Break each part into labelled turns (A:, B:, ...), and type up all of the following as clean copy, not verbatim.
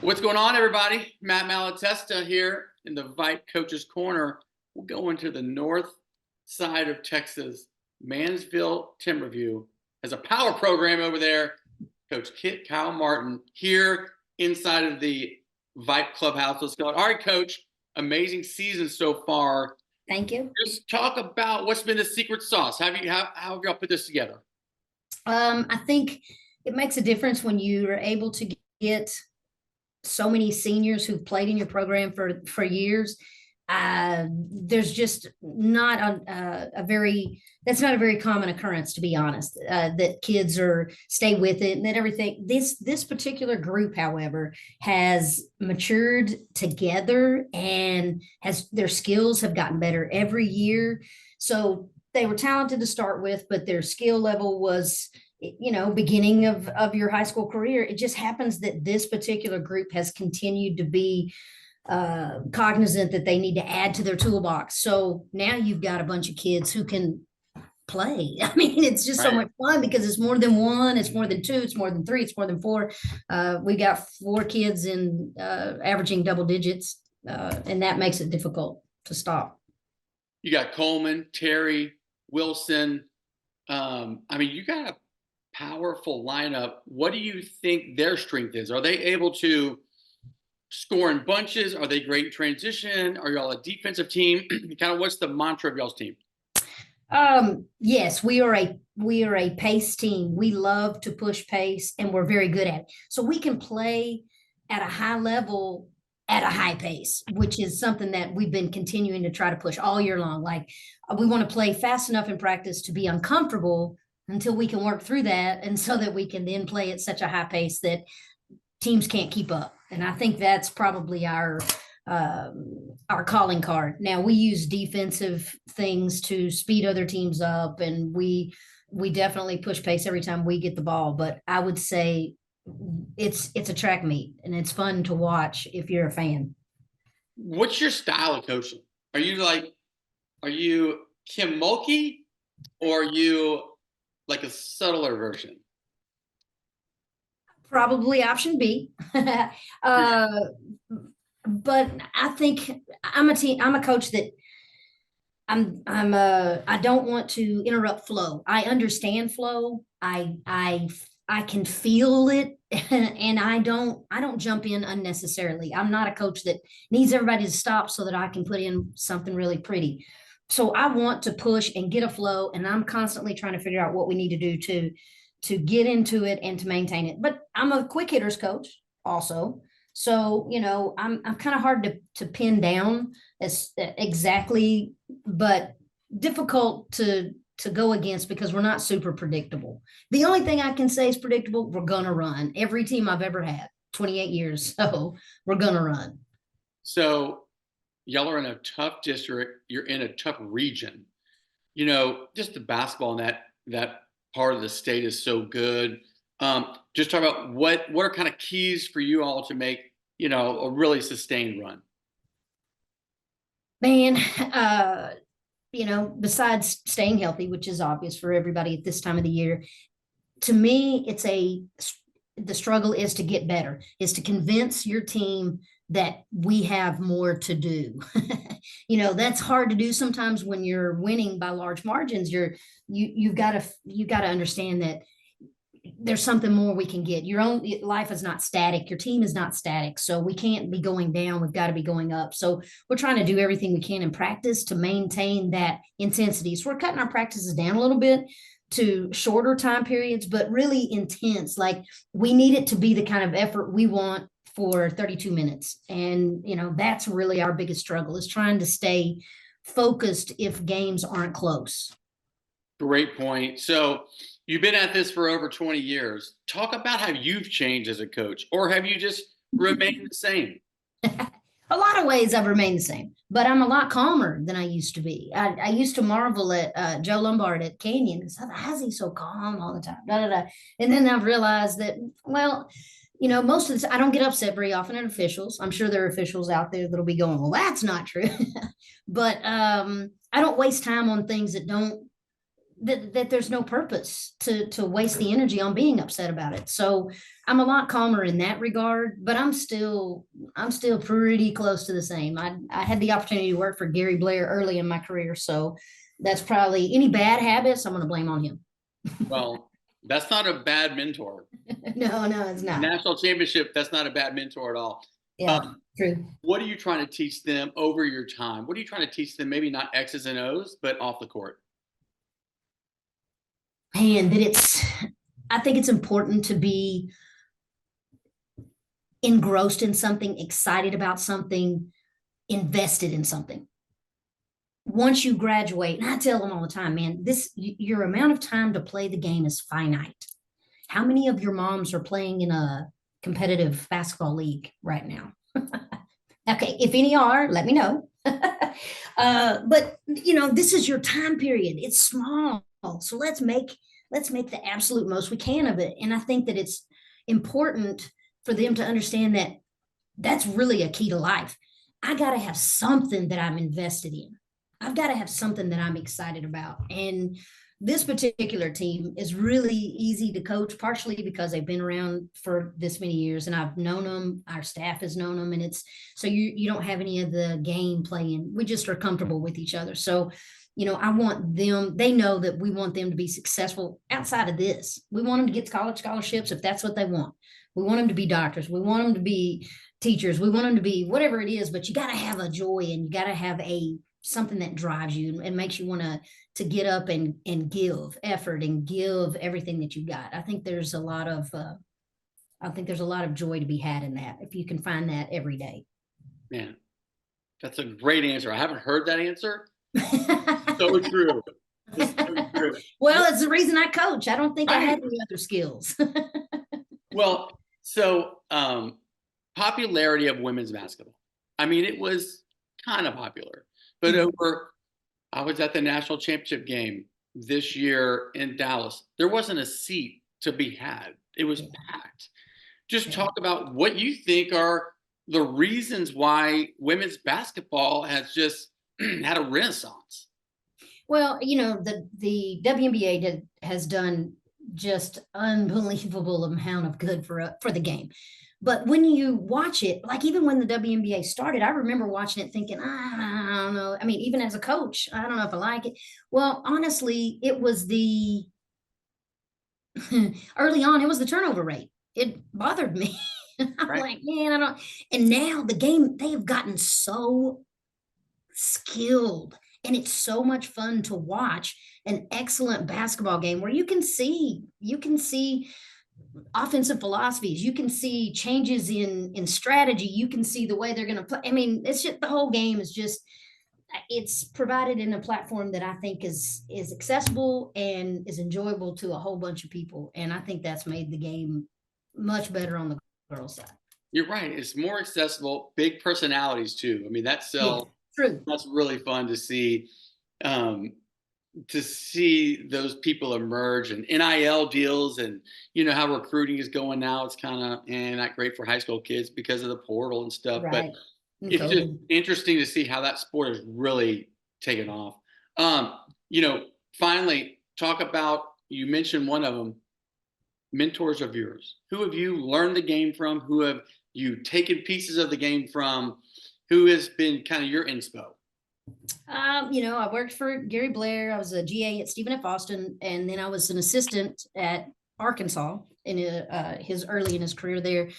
A: What's going on, everybody? Matt Malatesta here in the VYPE Coaches Corner. We'll go into the north side of Texas. Mansville Timberview has a power program over there. Coach Kyle Martin here inside of the VYPE clubhouse. Let's go. All right, Coach. Amazing season so far.
B: Thank you.
A: Just talk about what's been the secret sauce. How have y'all put this together?
B: I think it makes a difference when you are able to get so many seniors who've played in your program for years. There's just not that's not a very common occurrence, to be honest, that kids stay with it and that everything. This particular group, however, has matured together and their skills have gotten better every year. So they were talented to start with, but their skill level was, beginning of your high school career. It just happens that this particular group has continued to be cognizant that they need to add to their toolbox. So now you've got a bunch of kids who can play. I mean, it's just so much fun because it's more than one, it's more than two, it's more than three, it's more than four. We got 4 kids in averaging double digits, and that makes it difficult to stop.
A: You got Coleman, Terry, Wilson. You got a powerful lineup. What do you think their strength is? Are they able to score in bunches? Are they great in transition? Are y'all a defensive team? Kind of what's the mantra of y'all's team?
B: Yes, we are a pace team. We love to push pace and we're very good at it. So we can play at a high level at a high pace, which is something that we've been continuing to try to push all year long. Like we want to play fast enough in practice to be uncomfortable until we can work through that. And so that we can then play at such a high pace that teams can't keep up. And I think that's probably our calling card. Now we use defensive things to speed other teams up, and we definitely push pace every time we get the ball. But I would say it's a track meet, and it's fun to watch if you're a fan.
A: What's your style of coaching? Are you Kim Mulkey, or are you like a subtler version?
B: Probably option B. But I think I'm a coach that I don't want to interrupt flow. I understand flow. I can feel it, and I don't jump in unnecessarily. I'm not a coach that needs everybody to stop so that I can put in something really pretty. So I want to push and get a flow, and I'm constantly trying to figure out what we need to do to get into it and to maintain it. But I'm a quick hitters coach also. So, I'm kind of hard to pin down as exactly, but difficult to go against because we're not super predictable. The only thing I can say is predictable. We're going to run. Every team I've ever had, 28 years. So we're going to run.
A: So y'all are in a tough district. You're in a tough region. Just the basketball in that part of the state is so good. Just talk about what are kind of keys for you all to make, a really sustained run?
B: Man, besides staying healthy, which is obvious for everybody at this time of the year, to me, the struggle is to get better, is to convince your team that we have more to do. That's hard to do sometimes when you're winning by large margins. You've got to understand that there's something more we can get. Your own life is not static. Your team is not static. So we can't be going down. We've got to be going up. So we're trying to do everything we can in practice to maintain that intensity. So we're cutting our practices down a little bit to shorter time periods, but really intense. Like we need it to be the kind of effort we want for 32 minutes. And, that's really our biggest struggle, is trying to stay focused if games aren't close.
A: Great point. So you've been at this for over 20 years. Talk about how you've changed as a coach, or have you just remained the same?
B: A lot of ways I've remained the same, but I'm a lot calmer than I used to be. I used to marvel at Joe Lombard at Canyon. How's he so calm all the time? Da, da, da. And then I've realized that, most of this, I don't get upset very often at officials. I'm sure there are officials out there that'll be going, well, that's not true. But I don't waste time on things that don't that there's no purpose to waste the energy on being upset about it. So I'm a lot calmer in that regard, but I'm still pretty close to the same. I had the opportunity to work for Gary Blair early in my career, so that's probably any bad habits I'm going to blame on him.
A: Well, that's not a bad mentor.
B: No, it's not.
A: National championship, that's not a bad mentor at all.
B: Yeah, true.
A: What are you trying to teach them over your time? What are you trying to teach them? Maybe not X's and O's, but off the court.
B: And I think it's important to be engrossed in something, excited about something, invested in something. Once you graduate, and I tell them all the time, man, your amount of time to play the game is finite. How many of your moms are playing in a competitive basketball league right now? Okay, if any are, let me know. But this is your time period. It's small, so let's make the absolute most we can of it. And I think that it's important for them to understand that that's really a key to life. I got to have something that I'm invested in. I've got to have something that I'm excited about. And this particular team is really easy to coach, partially because they've been around for this many years and I've known them. Our staff has known them, and it's so you don't have any of the game playing. We just are comfortable with each other. So, I want them, they know that we want them to be successful outside of this. We want them to get college scholarships if that's what they want. We want them to be doctors. We want them to be teachers. We want them to be whatever it is, but you got to have a joy and you got to have something that drives you and makes you want to get up and give effort and give everything that you got. I think there's a lot of joy to be had in that if you can find that every day.
A: Man, that's a great answer. I haven't heard that answer. So true. So true.
B: Well, it's the reason I coach. I don't think I had any other skills.
A: Well, so popularity of women's basketball. I mean, it was kind of popular. But I was at the national championship game this year in Dallas. There wasn't a seat to be had. It was packed. Just talk about what you think are the reasons why women's basketball has just had a renaissance.
B: Well, the WNBA has done just unbelievable amount of good for the game. But when you watch it, like even when the WNBA started, I remember watching it thinking, I don't know. I mean, even as a coach, I don't know if I like it. Well, honestly, it was early on, it was the turnover rate. It bothered me. I'm
A: Right.
B: like, man, I don't. And now the game, they have gotten so skilled and it's so much fun to watch an excellent basketball game where you can see offensive philosophies, you can see changes in strategy, you can see the way they're going to play. I mean, it's just the whole game is just, it's provided in a platform that I think is accessible and is enjoyable to a whole bunch of people, and I think that's made the game much better on the girls side.
A: You're right. It's more accessible, big personalities too. I mean, that sells.
B: True.
A: That's really fun to see. To see those people emerge and NIL deals, and how recruiting is going now. It's kind of not great for high school kids because of the portal and stuff.
B: Right.
A: But it's just interesting to see how that sport has really taken off. Finally, talk about, you mentioned one of them, mentors of yours. Who have you learned the game from? Who have you taken pieces of the game from? Who has been kind of your inspo?
B: I worked for Gary Blair. I was a GA at Stephen F. Austin, and then I was an assistant at Arkansas in early in his career there.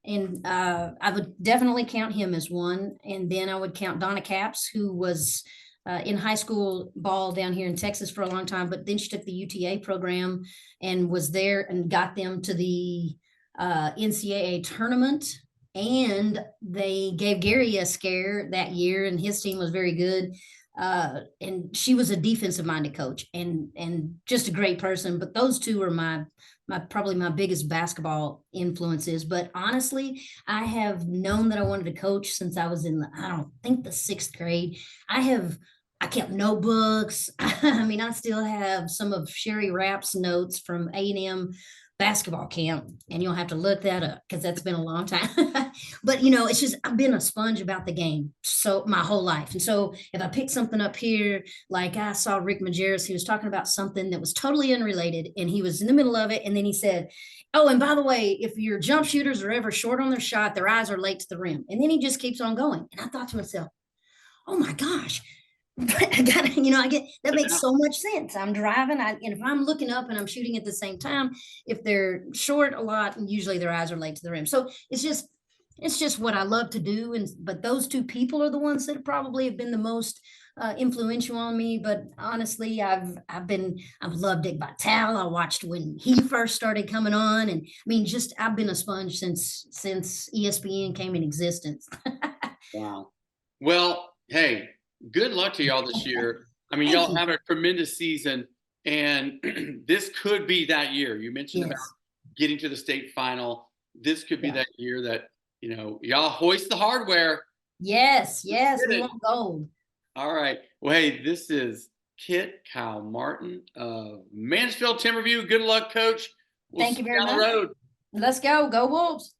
B: And I would definitely count him as one. And then I would count Donna Capps, who was in high school ball down here in Texas for a long time, but then she took the UTA program and was there and got them to the NCAA tournament. And they gave Gary a scare that year, and his team was very good. And she was a defensive minded coach and just a great person. But those two are probably my biggest basketball influences. But honestly, I have known that I wanted to coach since I was in I don't think the 6th grade. I have I kept notebooks. I mean, I still have some of Sherry Rapp's notes from A&M basketball camp, and you'll have to look that up because that's been a long time. But it's just I've been a sponge about the game so my whole life. And so if I pick something up here, like I saw Rick Majerus, he was talking about something that was totally unrelated, and he was in the middle of it, and then he said, "Oh, and by the way, if your jump shooters are ever short on their shot, their eyes are late to the rim." And then he just keeps on going. And I thought to myself, oh my gosh, I got I get that makes so much sense. I'm driving, and if I'm looking up and I'm shooting at the same time, if they're short a lot, and usually their eyes are late to the rim. So it's just what I love to do. And but those two people are the ones that probably have been the most influential on me. But honestly, I've loved Dick Vitale. I watched when he first started coming on, and I mean, just I've been a sponge since ESPN came in existence.
A: Wow. Well, hey, good luck to y'all this year. I mean,
B: Thank
A: y'all
B: you.
A: have a tremendous season, and this could be that year. You mentioned about
B: Yes.
A: getting to the state final. This could be
B: Yeah.
A: that year that, y'all hoist the hardware.
B: Yes. Yes.
A: Get
B: We
A: it.
B: want gold.
A: All right. Well, hey, this is Kit Kyle Martin of Mansfield Timberview. Good luck, coach. We'll
B: Thank
A: see
B: you
A: you
B: very
A: down the
B: much.
A: road.
B: Let's go. Go Wolves.